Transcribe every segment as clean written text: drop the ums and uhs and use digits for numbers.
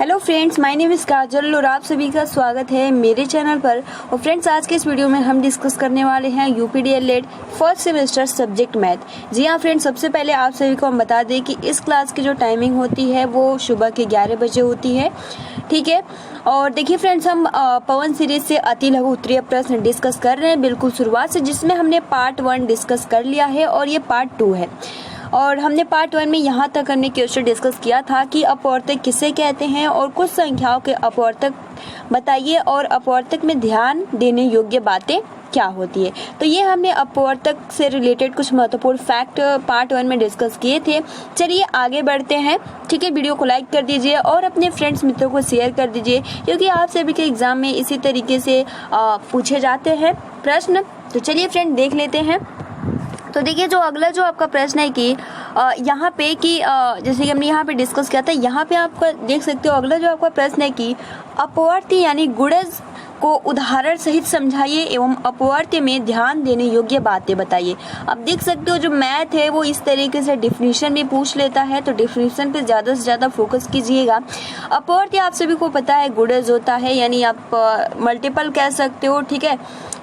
Hello friends, my name is Kajal और आप सभी का स्वागत है मेरे चैनल पर। और फ्रेंड्स, आज के इस वीडियो में हम डिस्कस करने वाले हैं यूपीडीएलएड फर्स्ट सेमेस्टर सब्जेक्ट मैथ। जी हाँ फ्रेंड्स, सबसे पहले आप सभी को हम बता दें कि इस क्लास की जो टाइमिंग होती है वो सुबह के 11 बजे होती है, ठीक है। और देखिए फ्रेंड्स, हम पवन सीरीज से अति लघु उत्तरीय प्रश्न डिस्कस कर रहे हैं बिल्कुल शुरुआत से, जिसमें हमने पार्ट 1 डिस्कस कर लिया है और ये पार्ट 2 है। और हमने पार्ट 1 में यहाँ तक हमने क्वेश्चन डिस्कस किया था कि अपवर्तक किसे कहते हैं और कुछ संख्याओं के अपवर्तक बताइए और अपवर्तक में ध्यान देने योग्य बातें क्या होती है। तो ये हमने अपवर्तक से रिलेटेड कुछ महत्वपूर्ण फैक्ट पार्ट 1 में डिस्कस किए थे। चलिए आगे बढ़ते हैं, ठीक है। वीडियो को लाइक कर दीजिए और अपने फ्रेंड्स मित्रों को शेयर कर दीजिए, क्योंकि आप सभी के एग्जाम में इसी तरीके से पूछे जाते हैं प्रश्न। तो चलिए फ्रेंड देख लेते हैं। तो देखिए, जो अगला जो आपका प्रश्न है कि यहाँ पे कि जैसे कि हमने यहाँ पे डिस्कस किया था, यहाँ पे आप देख सकते हो अगला जो आपका प्रश्न है कि अपवर्त्य यानी गुणज को उदाहरण सहित समझाइए एवं अपवर्त्य में ध्यान देने योग्य बातें बताइए। अब देख सकते हो जो मैथ है वो इस तरीके से डिफिनीशन भी पूछ लेता है, तो डिफिनीशन पे ज़्यादा से ज़्यादा फोकस कीजिएगा। अपवर्त्य आप सभी को पता है गुणज होता है, यानी आप मल्टीपल कह सकते हो, ठीक है।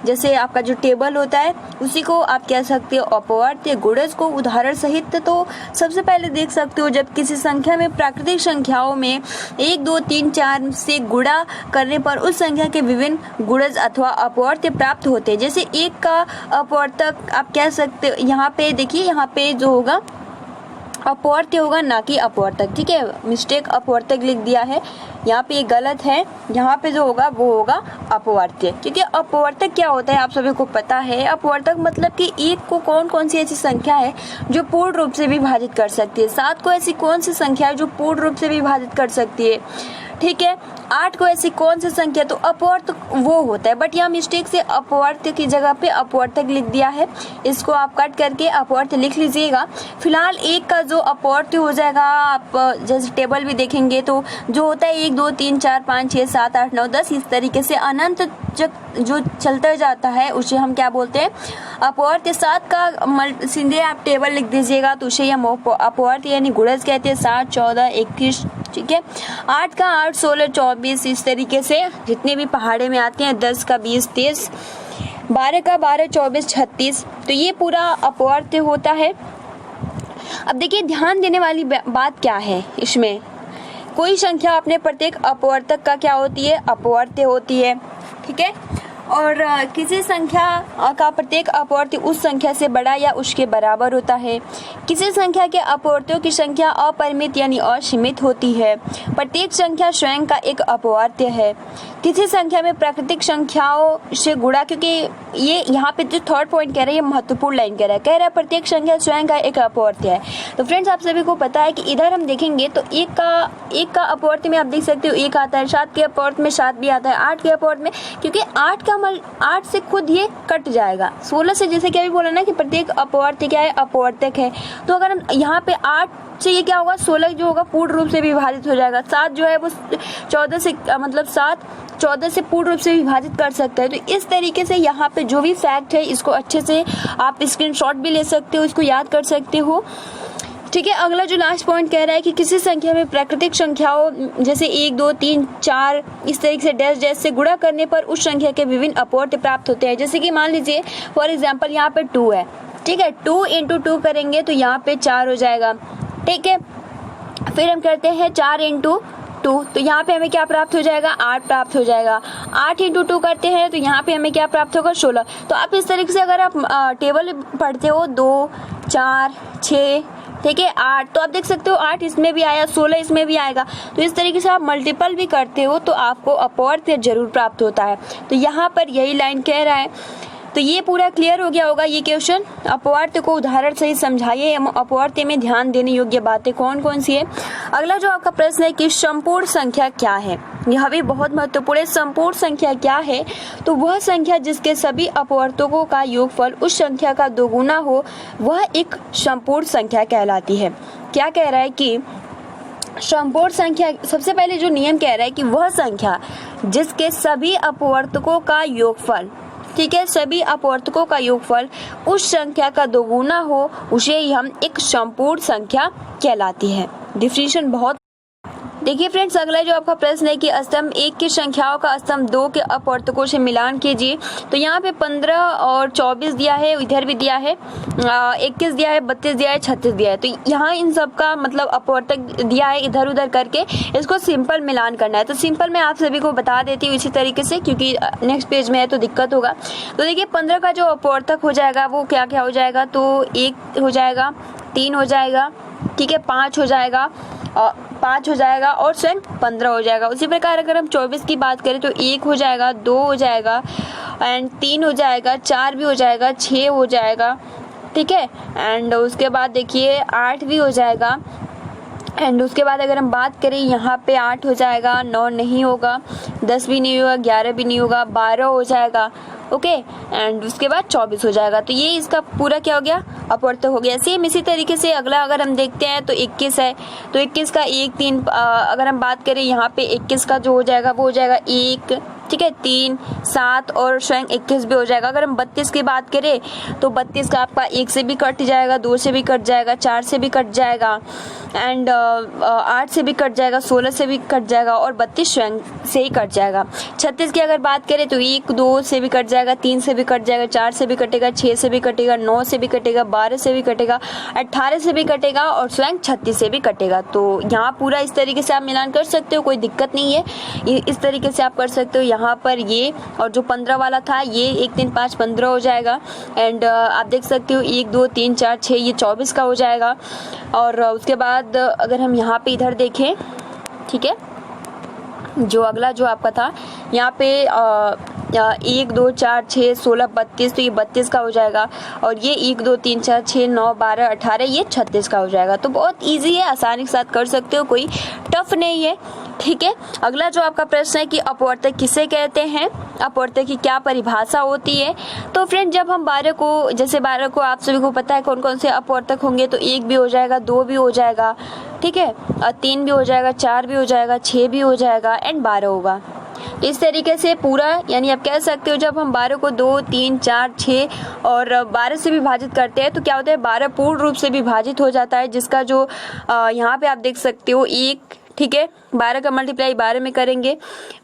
जैसे आपका जो टेबल होता है उसी को आप कह सकते हो अपवर्त्य। गुणज को उदाहरण सहित तो सबसे पहले देख सकते हो जब किसी संख्या में प्राकृतिक संख्याओं में 1, 2, 3, 4 से गुणा करने पर उस संख्या के विभिन्न गुणज अथवा अपवर्त्य प्राप्त होते हैं। जैसे 1 का अपवर्तक आप कह सकते हो, यहाँ पे देखिए, यहाँ पे जो होगा अपवर्त्य होगा ना कि अपवर्तक, ठीक है। मिस्टेक अपवर्तक लिख दिया है, यहाँ पे ये गलत है। यहाँ पे जो होगा वो होगा अपवर्त्य, क्योंकि अपवर्तक क्या होता है आप सभी को पता है। अपवर्तक मतलब कि 1 को कौन सी ऐसी संख्या है जो पूर्ण रूप से विभाजित कर सकती है, 7 को ऐसी कौन सी संख्या है जो पूर्ण रूप से विभाजित कर सकती है, ठीक है। 8 को ऐसी कौन सी संख्या, तो अपवर्तक वो होता है। बट यहाँ मिस्टेक से अपवर्त्य की जगह पे अपवर्तक लिख दिया है, इसको आप कट करके अपवर्त्य लिख लीजिएगा। फिलहाल 1 का जो अपवर्त्य हो जाएगा, आप जैसे टेबल भी देखेंगे तो जो होता है 1, 2, 3, 4, 5, 6, 7, 8, 9, 10 इस तरीके से अनंत जो चलता जाता है उसे हम क्या बोलते हैं, अपवर्त्य। 7 का सीधे आप टेबल लिख दीजिएगा तो उसे हम अपवर्त्य यानी गुणज कहते हैं, 7, 14, 21, ठीक है। 8 का 8, 16, 24 इस तरीके से जितने भी पहाड़े में आते हैं, 10 का 20, 23, 12 का 12, 24, 36, तो ये पूरा अपवर्त्य होता है। अब देखिए, ध्यान देने वाली बात क्या है इसमें, कोई संख्या अपने प्रत्येक अपवर्तक का क्या होती है, अपवर्त्य होती है, ठीक है। और किसी संख्या का प्रत्येक अपवर्त्य उस संख्या से बड़ा या उसके बराबर होता है। किसी संख्या के अपवर्त्यों की संख्या अपरिमित यानी असीमित होती है। प्रत्येक संख्या स्वयं का एक अपवर्त्य है। किसी संख्या में प्राकृतिक संख्याओं से गुणा, क्योंकि ये यहाँ पे जो थर्ड पॉइंट कह रहा है ये महत्वपूर्ण लाइन कह रहा है प्रत्येक संख्या स्वयं का एक अपवर्त्य है। तो फ्रेंड्स, आप सभी को पता है कि इधर हम देखेंगे तो 1 का अपवर्त्य में आप देख सकते हो 1 आता है, 7 के अपवर्त्य में 7 भी आता है, 8 के अपवर्त्य में, क्योंकि 8 से खुद ये कट जाएगा। 16 से जैसे क्या भी बोला ना कि प्रत्येक अपवर्त्य क्या है, अपवर्तक है। तो अगर हम यहाँ पे 8 से ये क्या होगा, 16 जो होगा पूर्ण रूप से विभाजित हो जाएगा। 7 जो है वो 14 से मतलब 7 14 से पूर्ण रूप से विभाजित कर सकता है। तो इस तरीके से यहाँ पे जो भी फैक्ट है इसको अच्छे से आप स्क्रीनशॉट भी ले सकते हो, इसको याद कर सकते हो, ठीक है। अगला जो लास्ट पॉइंट कह रहा है कि किसी संख्या में प्राकृतिक संख्याओं जैसे 1, 2, 3, 4 इस तरीके से डैश डैश से गुणा करने पर उस संख्या के विभिन्न अपवर्त्य प्राप्त होते हैं। जैसे कि मान लीजिए फॉर एग्जांपल यहाँ पे 2 है, ठीक है। 2 × 2 करेंगे तो यहाँ पे 4 हो जाएगा, ठीक है। फिर हम करते हैं 4 × 2, तो यहाँ पे हमें क्या प्राप्त हो जाएगा, 8 प्राप्त हो जाएगा। 8 × 2 करते हैं तो यहाँ पे हमें क्या प्राप्त होगा, 16। तो आप इस तरीके से अगर आप टेबल पढ़ते हो 2, 4, 6, ठीक है, 8, तो आप देख सकते हो 8 इसमें भी आया, 16 इसमें भी आएगा। तो इस तरीके से आप मल्टीपल भी करते हो तो आपको अपवर्त्य जरूर प्राप्त होता है। तो यहाँ पर यही लाइन कह रहा है। तो ये पूरा क्लियर हो गया होगा ये क्वेश्चन। अपवर्त्य को उदाहरण सहित समझाइए, अपवर्त्य में ध्यान देने योग्य बातें कौन कौन सी है। अगला जो आपका प्रश्न है कि संपूर्ण संख्या क्या है, यह भी बहुत महत्वपूर्ण है। संपूर्ण संख्या क्या है, तो वह संख्या जिसके सभी अपवर्तकों का योगफल उस संख्या का दोगुना हो वह एक संपूर्ण संख्या कहलाती है। क्या कह रहा है कि संपूर्ण संख्या, सबसे पहले जो नियम कह रहा है कि वह संख्या जिसके सभी अपवर्तकों का योगफल, ठीक है, सभी अपवर्तकों का योगफल उस संख्या का दोगुना हो उसे हम एक संपूर्ण संख्या कहलाती है। डिफिनीशन बहुत देखिए फ्रेंड्स, अगला जो आपका प्रश्न है कि स्तंभ 1 की संख्याओं का स्तंभ 2 के अपवर्तकों से मिलान कीजिए। तो यहाँ पे 15 और 24 दिया है, इधर भी दिया है 21 दिया है, 32 दिया है, 36 दिया है। तो यहाँ इन सब का मतलब अपवर्तक दिया है, इधर उधर करके इसको सिंपल मिलान करना है। तो सिंपल मैं आप सभी को बता देती हूँ इसी तरीके से, क्योंकि नेक्स्ट पेज में है तो दिक्कत होगा। तो देखिए 15 का जो अपवर्तक हो जाएगा वो क्या क्या हो जाएगा, तो 1 हो जाएगा, 3 हो जाएगा, ठीक है, 5 हो जाएगा, 5 हो जाएगा और स्वयं 15 हो जाएगा। उसी प्रकार अगर हम 24 की बात करें तो 1 हो जाएगा, 2 हो जाएगा एंड 3 हो जाएगा, 4 भी हो जाएगा, 6 हो जाएगा, ठीक है। एंड उसके बाद देखिए 8 भी हो जाएगा। एंड उसके बाद अगर हम बात करें यहाँ पे 8 हो जाएगा, 9 नहीं होगा, 10 भी नहीं होगा, 11 भी नहीं होगा, 12 हो जाएगा, ओके। एंड उसके बाद 24 हो जाएगा। तो ये इसका पूरा क्या हो गया, अपवर्तक हो गया। सेम इसी तरीके से अगला अगर हम देखते हैं तो 21 है, तो 21 का 1 3 अगर हम बात करें यहाँ पे 21 का जो हो जाएगा वो हो जाएगा 1, ठीक है, 3 7 और स्वयं 21 भी हो जाएगा। अगर हम 32 की बात करें तो 32 का आपका 1 से भी कट जाएगा, 2 से भी कट जाएगा, 4 से भी कट जाएगा एंड 8 से भी कट जाएगा, 16 से भी कट जाएगा और 32 स्वयं से ही कट जाएगा। 36 की अगर बात करें तो 1 2 से भी कट जाएगा, 3 से भी कट जाएगा, 4 से भी कटेगा, 6 से भी कटेगा, 9 से भी कटेगा, 12 से भी कटेगा, 18 से भी कटेगा और स्वयं 36 से भी कटेगा। तो यहाँ पूरा इस तरीके से आप मिलान कर सकते हो, कोई दिक्कत नहीं है, इस तरीके से आप कर सकते हो। यहाँ पर ये और जो 15 वाला था ये 1 3 5 15 हो जाएगा एंड आप देख सकते हो 1 2 3 4 6 ये 24 का हो जाएगा। और उसके बाद अगर हम यहाँ पे इधर देखें, ठीक है, जो अगला जो आपका था यहाँ पे 1 2 4 6 16 32, तो ये 32 का हो जाएगा और ये 1 2 3 4 6 9 12 18 ये 36 का हो जाएगा। तो बहुत इजी है, आसानी के साथ कर सकते हो, कोई टफ नहीं है, ठीक है। अगला जो आपका प्रश्न है कि अपवर्तक किसे कहते हैं, अपवर्तक की क्या परिभाषा होती है। तो फ्रेंड जब हम 12 को, जैसे 12 को आप सभी को पता है कौन कौन से अपवर्तक होंगे, तो 1 भी हो जाएगा, 2 भी हो जाएगा, ठीक है, 3 भी हो जाएगा, 4 भी हो जाएगा, 6 भी हो जाएगा एंड 12 होगा। इस तरीके से पूरा, यानी आप कह सकते हो जब हम 12 को 2 3 4 6 और 12 से विभाजित करते हैं तो क्या होता है, 12 पूर्ण रूप से विभाजित हो जाता है, जिसका जो यहाँ पे आप देख सकते हो 1, ठीक है, 12 का मल्टीप्लाई 12 में करेंगे,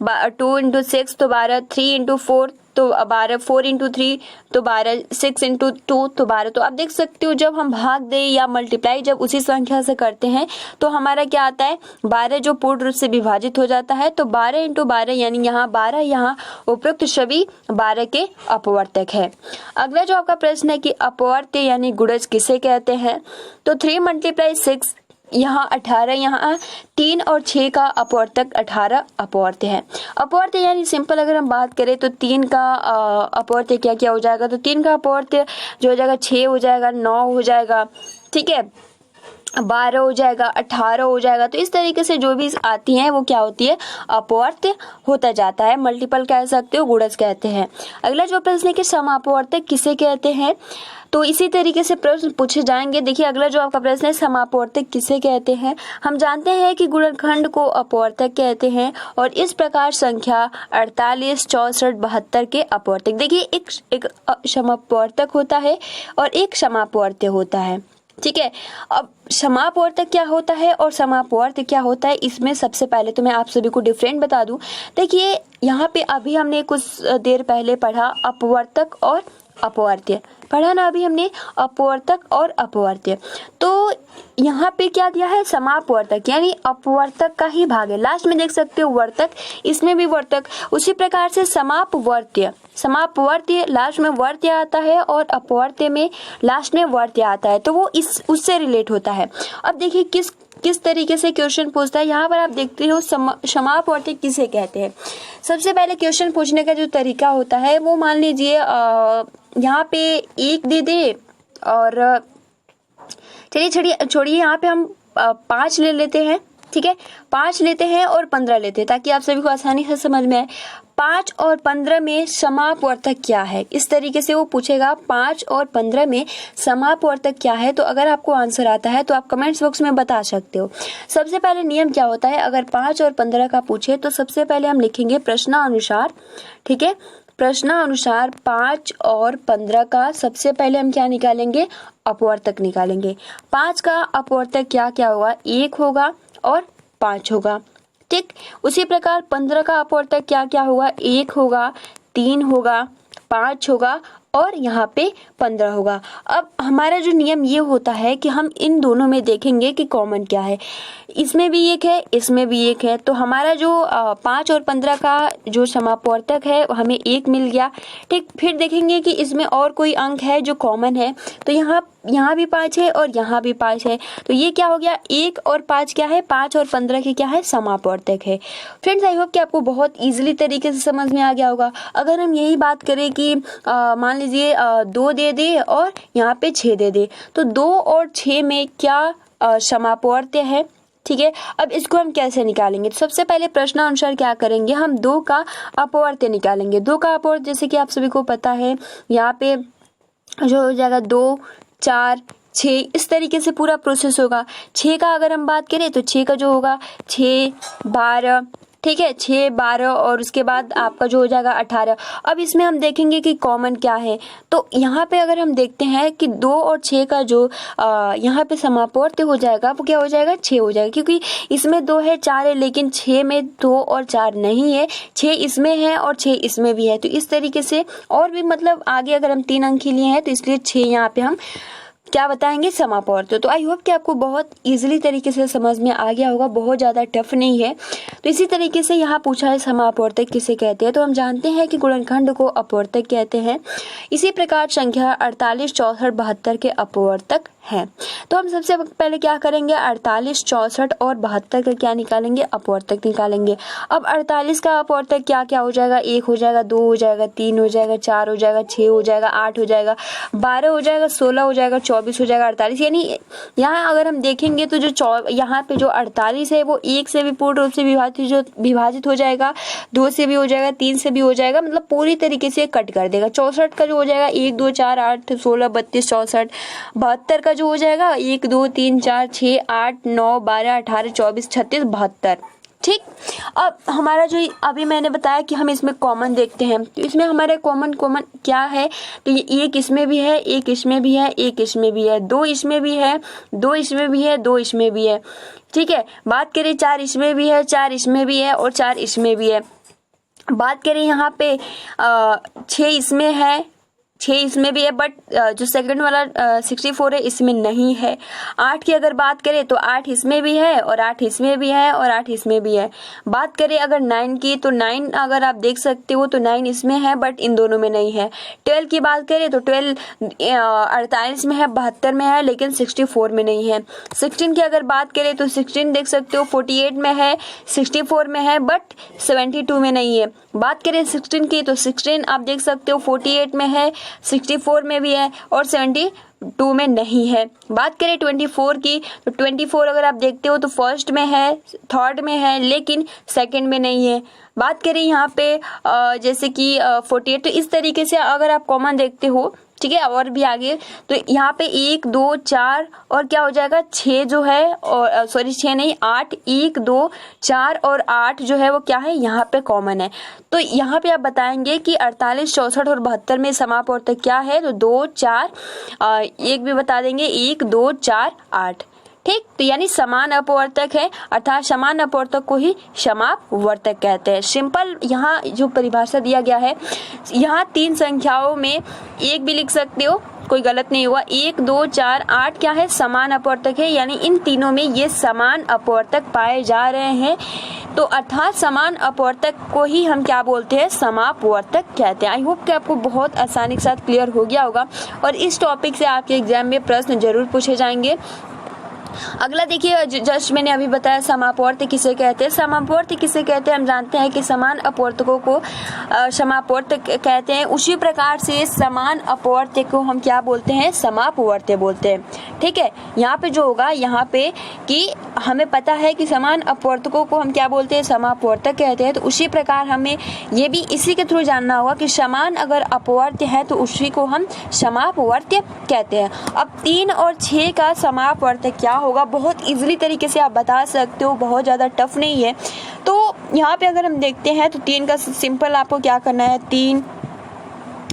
2 इंटू 6 तो 12, 3 इंटू 4 तो 12, 4 इंटू 3 तो 12, 6 इंटू 2 तो 12। तो आप देख सकते हो जब हम भाग दे या मल्टीप्लाई जब उसी संख्या से करते हैं तो हमारा क्या आता है, 12 जो पूर्ण रूप से विभाजित हो जाता है। तो 12 इंटू 12 यानी यहाँ 12, यहाँ उपयुक्त सभी 12 के अपवर्तक है। अगला जो आपका प्रश्न है कि अपवर्त्य यानी गुणज किसे कहते हैं, तो 3 मल्टीप्लाई 6 यहाँ 18, यहाँ 3 और 6 का अपवर्तक 18 अपवर्त्य है। अपवर्त्य यानी सिंपल अगर हम बात करें तो 3 का अपवर्त्य क्या क्या हो जाएगा, तो 3 का अपवर्त्य जो हो जाएगा 6 हो जाएगा, 9 हो जाएगा, ठीक है, 12 हो जाएगा, 18 हो जाएगा। तो इस तरीके से जो भी आती हैं वो क्या होती है, अपवर्त्य होता जाता है, मल्टीपल कह सकते हो, गुणज कहते हैं। अगला जो प्रश्न है कि समापवर्तक किसे कहते हैं, तो इसी तरीके से प्रश्न पूछे जाएंगे। देखिए अगला जो आपका प्रश्न है समापवर्तक किसे कहते हैं। हम जानते हैं कि गुणनखंड को अपवर्तक कहते हैं और इस प्रकार संख्या 48 64 72 के अपवर्तक। देखिए एक समापवर्तक होता है और एक समापवर्त्य होता है, ठीक है। अब समापवर्तक क्या होता है और समापवर्त्य क्या होता है, इसमें सबसे पहले तो मैं आप सभी को डिफरेंट बता दूं। देखिए यहाँ पे अभी हमने कुछ देर पहले पढ़ा अपवर्तक और अपवर्त्य, पढ़ा ना अभी हमने, अपवर्तक और अपवर्त्य। तो यहाँ पे क्या दिया है, समापवर्तक यानी अपवर्तक का ही भाग है, लास्ट में देख सकते हो वर्तक, इसमें भी वर्तक। उसी प्रकार से समापवर्त्य, समापवर्त्य लास्ट में वर्त्य आता है और अपवर्त्य में लास्ट में वर्त्य आता है, तो वो इस उससे रिलेट होता है। अब देखिए किस तरीके से क्वेश्चन पूछता है। यहाँ पर आप देखते हो समापवर्त्य किसे कहते हैं। सबसे पहले क्वेश्चन पूछने का जो तरीका होता है वो मान लीजिए यहाँ पे 1 दे दे और चलिए छोड़िए यहाँ पे हम 5 ले लेते हैं, ठीक है, 5 लेते हैं और 15 लेते हैं ताकि आप सभी को आसानी से समझ में आए। 5 और 15 में समापवर्तक क्या है, इस तरीके से वो पूछेगा 5 और 15 में समापवर्तक क्या है। तो अगर आपको आंसर आता है तो आप कमेंट्स बॉक्स में बता सकते हो। सबसे पहले नियम क्या होता है, अगर 5 और 15 का पूछे तो सबसे पहले हम लिखेंगे प्रश्नानुसार, ठीक है, प्रश्नानुसार 5 और 15 का सबसे पहले हम क्या निकालेंगे, अपवर्तक निकालेंगे। 5 का अपवर्तक क्या क्या होगा, 1 होगा और 5 होगा। ठीक, उसी प्रकार 15 का अपवर्तक क्या क्या होगा, 1 होगा, 3 होगा, 5 होगा और यहाँ पे 15 होगा। अब हमारा जो नियम ये होता है कि हम इन दोनों में देखेंगे कि कॉमन क्या है, इसमें भी 1 है, इसमें भी 1 है, तो हमारा जो 5 और 15 का जो समापवर्तक है हमें 1 मिल गया। ठीक, फिर देखेंगे कि इसमें और कोई अंक है जो कॉमन है, तो यहाँ भी 5 है और यहाँ भी 5 है, तो ये क्या हो गया, 1 और 5 क्या है, 5 और 15 के क्या है, समापवर्तक है। फ्रेंड्स, आई होप कि आपको बहुत इजीली तरीके से समझ में आ गया होगा। अगर हम यही बात करें कि मान लीजिए 2 दे दे और यहाँ पे 6 दे दे, तो 2 और 6 में क्या समापवर्त्य है। ठीक है, अब इसको हम कैसे निकालेंगे, तो सबसे पहले प्रश्नानुसार क्या करेंगे, हम 2 का अपवर्त्य निकालेंगे। 2 का अपवर्त्य जैसे कि आप सभी को पता है, यहाँ पे जो हो जाएगा 2, 4, 6, इस तरीके से पूरा प्रोसेस होगा। 6 का अगर हम बात करें तो 6 का जो होगा 6, 12, ठीक है, 6, 12 और उसके बाद आपका जो हो जाएगा 18। अब इसमें हम देखेंगे कि कॉमन क्या है, तो यहाँ पे अगर हम देखते हैं कि 2 और 6 का जो यहाँ पे समापवर्त्य हो जाएगा वो क्या हो जाएगा, 6 हो जाएगा, क्योंकि इसमें 2 है, 4 है, लेकिन 6 में 2 और 4 नहीं है, 6 इसमें है और 6 इसमें भी है। तो इस तरीके से और भी मतलब आगे अगर हम 3 अंक ही लिए हैं तो इसलिए 6 यहाँ पे हम क्या बताएंगे, समापवर्त्य। तो आई होप कि आपको बहुत इजीली तरीके से समझ में आ गया होगा, बहुत ज़्यादा टफ नहीं है। तो इसी तरीके से यहाँ पूछा है समापवर्तक किसे कहते हैं, तो हम जानते हैं कि गुणनखंड को अपवर्तक कहते हैं। इसी प्रकार संख्या 48, 64, 72 के अपवर्तक हैं। तो हम सबसे पहले क्या करेंगे, 48, 64 और 72 का क्या निकालेंगे, अपवर्तक निकालेंगे। अब 48 का अपवर्तक क्या क्या हो जाएगा, 1 हो जाएगा, 2 हो जाएगा, 3 हो जाएगा, 4 हो जाएगा, 6 हो जाएगा, 8 हो जाएगा, 12 हो जाएगा, 16 हो जाएगा, 24 हो जाएगा, 48। यानी यहाँ अगर हम देखेंगे तो जो यहाँ पे जो 48 है वो 1 से भी पूर्ण रूप से विभाजित हो जाएगा, 2 से भी हो जाएगा, 3 से भी हो जाएगा, मतलब पूरी तरीके से कट कर देगा। 64 का जो हो जाएगा 1, 2, 4, 8, 16, 32, 64। 72 का जो हो जाएगा 1, 2, 3, 4, 6, 8, 9, 12, 18, 24, 36, 72। ठीक, अब हमारा जो अभी मैंने बताया कि हम इसमें कॉमन देखते हैं, तो इसमें हमारे कॉमन क्या है, तो ये 1 इसमें भी है, 1 इसमें भी है, 1 इसमें भी है, 2 इसमें भी है, 2 इसमें भी है, 2 इसमें भी है। ठीक है, बात करें 4 इसमें भी है, 4 इसमें भी है और 4 इसमें भी है। बात करें यहाँ पे 6 इसमें है, 6 इसमें भी है, बट जो सेकंड वाला 64 है इसमें नहीं है। 8 की अगर बात करें तो 8 इसमें भी है और 8 इसमें भी है और 8 इसमें भी है। बात करें अगर 9 की, तो 9 अगर आप देख सकते हो तो 9 इसमें है बट इन दोनों में नहीं है। 12 की बात करें तो 12 48 में है, 72 में है, लेकिन 64 में नहीं है। 16 की अगर बात करें तो 16 देख सकते हो 48 में है, 64 में है, बट 72 में नहीं है। बात करें 16 की तो 16 आप देख सकते हो 48 में है, 64 में भी है और 72 में नहीं है। बात करें 24 की तो 24 अगर आप देखते हो तो फर्स्ट में है, थर्ड में है, लेकिन सेकंड में नहीं है। बात करें यहाँ पे जैसे कि 48, तो इस तरीके से अगर आप कॉमन देखते हो, ठीक है, और भी आगे तो यहाँ पे 1, 2, 4 और क्या हो जाएगा 6 जो है, और सॉरी 6 नहीं 8, 1, 2, 4 और 8 जो है वो क्या है यहाँ पे कॉमन है। तो यहाँ पे आप बताएंगे कि 48, 64 और 72 में समापवर्तक क्या है, तो 2, 4 एक भी बता देंगे, 1, 2, 4, 8। ठीक, तो यानी समान अपवर्तक है, अर्थात समान अपवर्तक को ही समापवर्तक कहते हैं। सिंपल यहाँ जो परिभाषा दिया गया है, यहाँ 3 संख्याओं में 1 भी लिख सकते हो, कोई गलत नहीं हुआ। 1, 2, 4, 8 क्या है, समान अपवर्तक है, यानी इन तीनों में ये समान अपवर्तक पाए जा रहे हैं, तो अर्थात समान अपवर्तक को ही हम क्या बोलते हैं, समापवर्तक कहते हैं। आई होप कि आपको बहुत आसानी के साथ क्लियर हो गया होगा और इस टॉपिक से आपके एग्जाम में प्रश्न जरूर पूछे जाएंगे। अगला देखिए, जस्ट मैंने अभी बताया समापवर्त्य किसे कहते हैं। समापवर्त्य किसे कहते हैं, हम जानते हैं कि समान अपवर्तकों को समापवर्त्य कहते हैं। उसी प्रकार से समान अपवर्त्य को हम क्या बोलते हैं, समापवर्त्य बोलते हैं। ठीक है, यहाँ पे जो होगा, यहाँ पे कि हमें पता है कि समान अपवर्तकों को हम क्या बोलते हैं, समापवर्तक कहते हैं। तो उसी प्रकार हमें ये भी इसी के थ्रू जानना होगा कि समान अगर अपवर्त्य है तो उसी को हम समापवर्त्य कहते हैं। अब 3 और 6 का समापवर्त्य क्या होगा, बहुत इजीली तरीके से आप बता सकते हो, बहुत ज़्यादा टफ नहीं है। तो यहाँ पे अगर हम देखते हैं तो 3 का सिंपल आपको क्या करना है, 3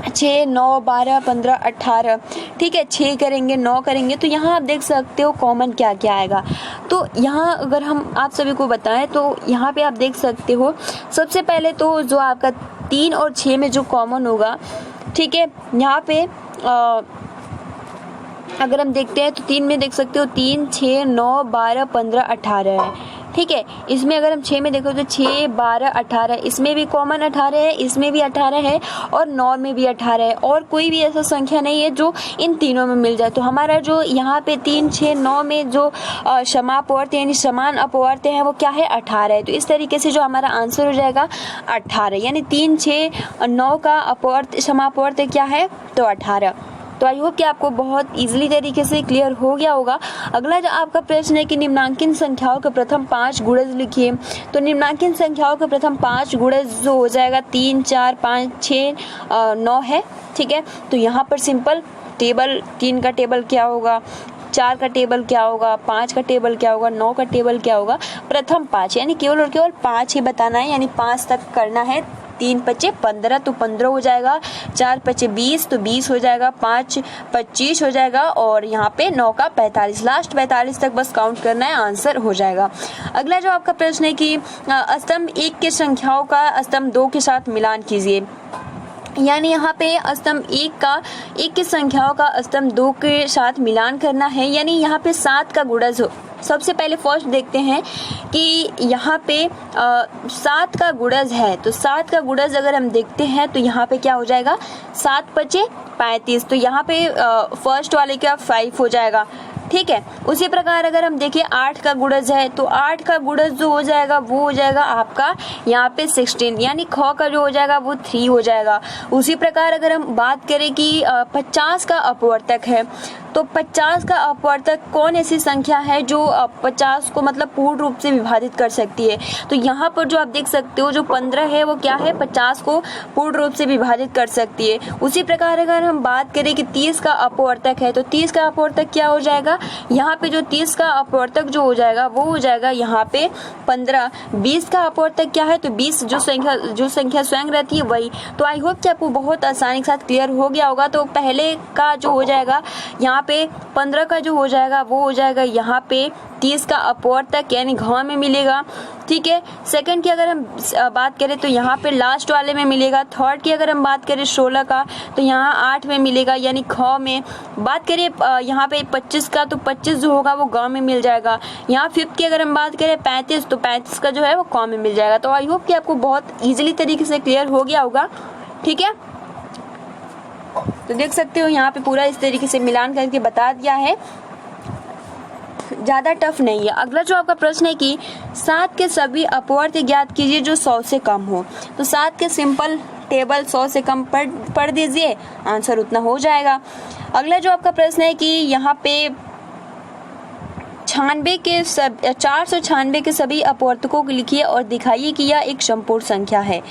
6, 9, 12, 15, 18, ठीक है। 6 करेंगे, 9 करेंगे, तो यहाँ आप देख सकते हो कॉमन क्या क्या आएगा। तो यहाँ अगर हम आप सभी को बताएं तो यहाँ पे आप देख सकते हो सबसे पहले तो जो आपका 3 और 6 में जो कॉमन होगा, ठीक है। यहाँ पे अगर हम देखते हैं तो 3 में देख सकते हो 3, 6, 9, 12, 15, 18 है, ठीक है। इसमें अगर हम 6 में देखो तो 6, 12, 18, इसमें भी कॉमन 18 है, इसमें भी 18 है और 9 में भी 18 है, और कोई भी ऐसा संख्या नहीं है जो इन तीनों में मिल जाए। तो हमारा जो यहाँ पे 3, 6, 9 में जो समापवर्त यानी समान अपवर्त है वो क्या है, 18 है। तो इस तरीके से जो हमारा आंसर हो जाएगा 18, यानी 3, 6, 9 का अपवर्त समापवर्त क्या है, तो 18। तो आई होप कि आपको बहुत इजीली तरीके से क्लियर हो गया होगा। अगला जो आपका प्रश्न है कि निम्नांकित संख्याओं के प्रथम 5 गुणज लिखिए। तो निम्नांकित संख्याओं के प्रथम 5 गुणज जो हो जाएगा 3, 4, 5, 6, 9 है, ठीक है। तो यहाँ पर सिंपल टेबल 3 का टेबल क्या होगा, 4 का टेबल क्या होगा, 5 का टेबल क्या होगा, 9 का टेबल क्या होगा, प्रथम 5 यानी केवल और केवल 5 ही बताना है, यानी 5 तक करना है। 3 पचे 15 तो 15 हो जाएगा, 4 पचे 20 तो 20 हो जाएगा, 5 25 हो जाएगा, और यहाँ पे 9 का 45, लास्ट 45 तक बस काउंट करना है, आंसर हो जाएगा। अगला जो आपका प्रश्न है कि स्तंभ 1 के संख्याओं का स्तंभ 2 के साथ मिलान कीजिए। यानी यहाँ पे स्तंभ 1 की संख्याओं का स्तंभ 2 के साथ मिलान करना है, यानी यहाँ पे 7 का गुणज हो। सबसे पहले फर्स्ट देखते हैं कि यहाँ पे 7 का गुणज है, तो 7 का गुणज अगर हम देखते हैं तो यहाँ पे क्या हो जाएगा, 7 पचे 35, तो यहाँ पे फर्स्ट वाले का 5 हो जाएगा, ठीक है। उसी प्रकार अगर हम देखें 8 का गुणज है, तो 8 का गुणज जो हो जाएगा वो हो जाएगा आपका यहाँ पे 16, यानी ख का जो हो जाएगा वो 3 हो जाएगा। उसी प्रकार अगर हम बात करें कि 50 का अपवर्तक है, तो 50 का अपवर्तक कौन ऐसी संख्या है जो 50 को मतलब पूर्ण रूप से विभाजित कर सकती है। तो यहाँ पर जो आप देख सकते हो जो 15 है वो क्या है, 50 को पूर्ण रूप से विभाजित कर सकती है। उसी प्रकार अगर हम बात करें कि 30 का अपवर्तक है, तो 30 का अपवर्तक क्या हो जाएगा, यहाँ पे जो 30 का अपवर्तक जो हो जाएगा वो हो जाएगा यहाँ पे 15। 20 का अपवर्तक क्या है, तो 20 जो संख्या स्वयं रहती है वही। तो आई होप कि आपको बहुत आसानी के साथ क्लियर हो गया होगा। तो पहले का जो हो जाएगा यहाँ पे 15 का जो हो जाएगा वो हो जाएगा यहाँ पे 30 का अपवर्तक यानी घ में मिलेगा, ठीक है। सेकंड की अगर हम बात करें तो यहाँ पे लास्ट वाले में मिलेगा। थर्ड की अगर हम बात करें 16 का, तो यहाँ 8 में मिलेगा यानी ख में। बात करें यहाँ पे 25 का, तो 25 जो होगा वो ग में मिल जाएगा। यहाँ फिफ्थ की अगर हम बात करें 35, तो 35 का जो है वो क में मिल जाएगा। तो आई होप कि आपको बहुत ईजिली तरीके से क्लियर हो गया होगा, ठीक है। तो देख सकते हो यहाँ पे पूरा इस तरीके से मिलान करके बता दिया है, ज़्यादा टफ नहीं है। अगला जो आपका प्रश्न है कि 7 के सभी अपवर्त ज्ञात कीजिए जो 100 से कम हो। तो 7 के सिंपल टेबल 100 से कम पढ़ दीजिए, आंसर उतना हो जाएगा। अगला जो आपका प्रश्न है कि यहाँ पे 496 के सभी अपवर्तकों को लिखिए और दिखाइए कि यह एक संपूर्ण संख्या है।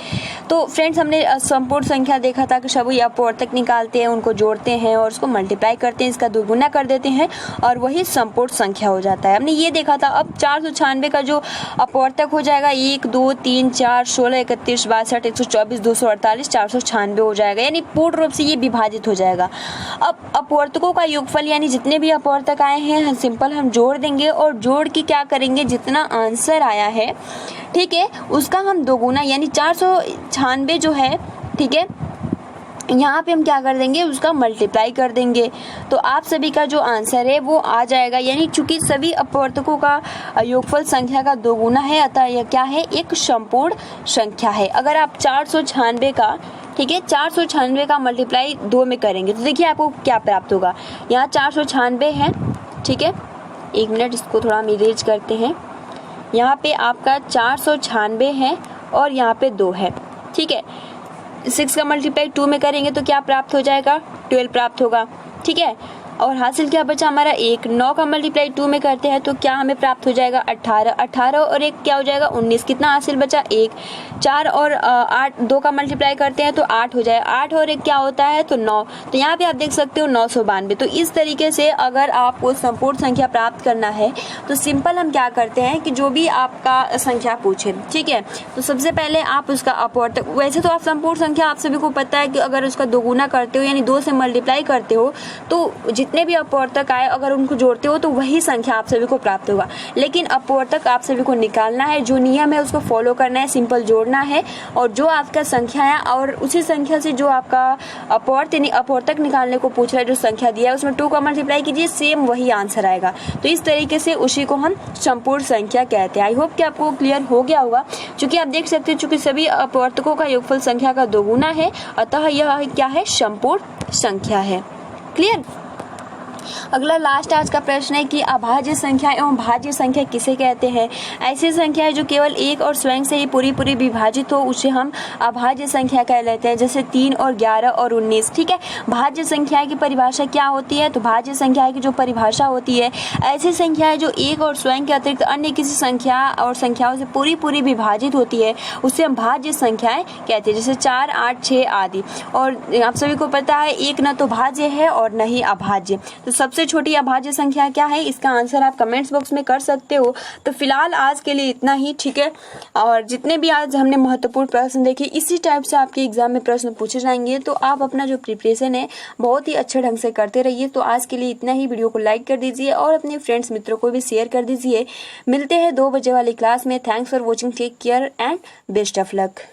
तो फ्रेंड्स हमने संपूर्ण संख्या देखा था कि सभी अपवर्तक निकालते हैं, उनको जोड़ते हैं और उसको मल्टीप्लाई करते हैं, इसका दोगुना कर देते हैं और वही संपूर्ण संख्या हो जाता है। हमने ये देखा था। अब 496 का जो अपवर्तक हो जाएगा 1, 2, 3, 4, 16, 31, 62, 124, 248, 496 हो जाएगा, यानी पूर्ण रूप से ये विभाजित हो जाएगा। अब अपवर्तकों का योगफल यानी जितने भी अपवर्तक आए हैं सिंपल हम जोड़ देंगे और जोड़ के क्या करेंगे, जितना आंसर आया है, ठीक है, उसका हम दोगुना यानी 496 जो है, ठीक है, यहाँ पे हम क्या कर देंगे, उसका मल्टीप्लाई कर देंगे। तो आप सभी का जो आंसर है वो आ जाएगा, यानी चूंकि सभी अपवर्तकों का योगफल संख्या का दोगुना है अतः यह क्या है, एक संपूर्ण संख्या है। अगर आप 496 का, ठीक है, 496 का मल्टीप्लाई 2 में करेंगे तो देखिए आपको क्या प्राप्त होगा। यहाँ 496 है, ठीक है, एक मिनट इसको थोड़ा हम इरेज करते हैं। यहाँ पे आपका 496 है और यहाँ पे 2 है, ठीक है। 6 का मल्टीप्लाई 2 में करेंगे तो क्या प्राप्त हो जाएगा, 12 प्राप्त होगा, ठीक है। और हासिल क्या बचा हमारा 1। 9 का मल्टीप्लाई 2 में करते हैं तो क्या हमें प्राप्त हो जाएगा 18। 18 और 1 क्या हो जाएगा 19। कितना हासिल बचा 1। 4 और 8 2 का मल्टीप्लाई करते हैं तो 8 हो जाएगा। 8 और 1 क्या होता है तो 9। तो यहाँ पे आप देख सकते हो 992। तो इस तरीके से अगर आपको संपूर्ण संख्या प्राप्त करना है तो सिंपल हम क्या करते हैं कि जो भी आपका संख्या पूछे, ठीक है, तो सबसे पहले आप उसका अपवर्तक, वैसे तो आप संपूर्ण संख्या आप सभी को पता है कि अगर उसका दोगुना करते हो यानी 2 से मल्टीप्लाई करते हो तो जितने भी अपवर्तक आए अगर उनको जोड़ते हो तो वही संख्या आप सभी को प्राप्त होगा। लेकिन अपवर्तक आप सभी को निकालना है, जो नियम है उसको फॉलो करना है, सिंपल जोड़ना है और जो आपका संख्या है और उसी संख्या से जो आपका अपवर्तक निकालने को पूछ रहा है, जो संख्या दिया है उसमें 2 का मल्टीप्लाई कीजिए, सेम वही आंसर आएगा। तो इस तरीके से उसी को हम संपूर्ण संख्या कहते हैं। आई होप कि आपको क्लियर हो गया होगा। चूंकि आप देख सकते हैं चूंकि सभी अपवर्तकों का योगफल संख्या का दोगुना है, अतः यह क्या है संपूर्ण संख्या है। क्लियर। अगला लास्ट आज का प्रश्न है कि अभाज्य संख्या एवं भाज्य संख्या किसे कहते हैं। ऐसी संख्या है जो केवल एक और स्वयं से ही पूरी विभाजित हो उसे हम अभाज्य संख्या कह लेते हैं, जैसे 3 और 11 और 19। ठीक है, भाज्य संख्या की परिभाषा क्या होती है, तो भाज्य संख्या की जो परिभाषा होती है, ऐसी संख्या है जो एक और स्वयं के अतिरिक्त अन्य किसी संख्या और संख्याओं से पूरी विभाजित होती है, उसे हम भाज्य संख्याएं कहते हैं, जैसे 4, 8, 6 आदि। और आप सभी को पता है एक न तो भाज्य है और न ही अभाज्य। तो सबसे छोटी अभाज्य संख्या क्या है, इसका आंसर आप कमेंट्स बॉक्स में कर सकते हो। तो फिलहाल आज के लिए इतना ही, ठीक है। और जितने भी आज हमने महत्वपूर्ण प्रश्न देखे, इसी टाइप से आपके एग्जाम में प्रश्न पूछे जाएंगे, तो आप अपना जो प्रिपरेशन है बहुत ही अच्छे ढंग से करते रहिए। तो आज के लिए इतना ही। वीडियो को लाइक कर दीजिए और अपने फ्रेंड्स मित्रों को भी शेयर कर दीजिए। मिलते हैं 2 बजे वाली क्लास में। Thanks for watching, take care and best of luck.